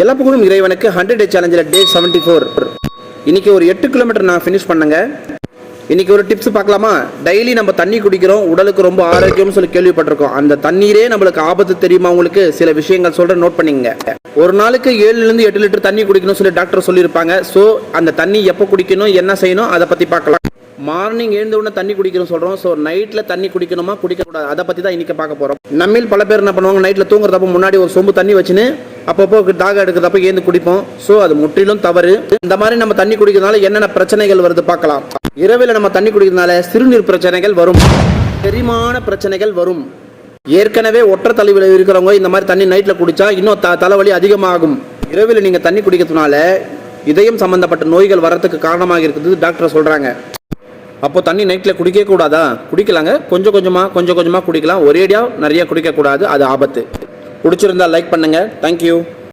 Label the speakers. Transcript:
Speaker 1: எல்லா புகழும் இறைவனுக்கு 100 டே சேலஞ்சில் டே 74. இன்னைக்கு ஒரு 8 கிலோமீட்டர் நான் ஃபினிஷ் பண்ணங்க. இன்னைக்கு ஒரு டிப்ஸ் பார்க்கலாமா? டெய்லி நம்ம தண்ணி குடிக்கிறோம், உடலுக்கு ரொம்ப ஆரோக்கியம்னு சொல்லி கேள்விப்பட்டிருக்கோம். அந்த தண்ணீரே நம்மளுக்கு ஆபத்து தெரியுமா உங்களுக்கு? சில விஷயங்கள் சொல்கிறேன், நோட் பண்ணிங்க. ஒரு நாளுக்கு 7லிருந்து 8 லிட்டர் தண்ணி குடிக்கணும்னு சொல்லி டாக்டர் சொல்லியிருப்பாங்க. ஸோ அந்த தண்ணி எப்போ குடிக்கணும், என்ன செய்யணும், அதை பற்றி பார்க்கலாம். மார்னிங் எழுந்த உடனே தண்ணி குடிக்கணும் சொல்கிறோம். ஸோ நைட்டில் தண்ணி குடிக்கணுமா குடிக்கக்கூடாது, அதை பற்றி தான் இன்றைக்கி பார்க்க போகிறோம். நம்மில் பல பேர் என்ன பண்ணுவாங்க, நைட்டில் தூங்குறதப்போ முன்னாடி ஒரு சொம்பு தண்ணி வச்சுன்னு அப்பப்போ தாகம் எடுக்கிறதப்போ ஏந்து குடிப்போம். ஸோ அது முற்றிலும் தவறு. இந்த மாதிரி நம்ம தண்ணி குடிக்கிறதுனால என்னென்ன பிரச்சனைகள் வருது பார்க்கலாம். இரவில் நம்ம தண்ணி குடிக்கிறதுனால சிறுநீர் பிரச்சனைகள் வரும், செரிமான பிரச்சனைகள் வரும். ஏற்கனவே ஒற்றை தலைவலி இருக்கிறவங்க இந்த மாதிரி தண்ணி நைட்டில் குடித்தா இன்னும் தலைவலி அதிகமாகும். இரவில் நீங்கள் தண்ணி குடிக்கிறதுனால இதயம் சம்பந்தப்பட்ட நோய்கள் வரத்துக்கு காரணமாக இருக்குது டாக்டர் சொல்கிறாங்க. அப்போ தண்ணி நைட்டில் குடிக்க கூடாதா? குடிக்கலாங்க, கொஞ்சம் கொஞ்சமாக குடிக்கலாம். ஒரேடியாக நிறைய குடிக்கக்கூடாது, அது ஆபத்து. பிடிச்சிருந்தா லைக் பண்ணுங்கள். தேங்க்யூ.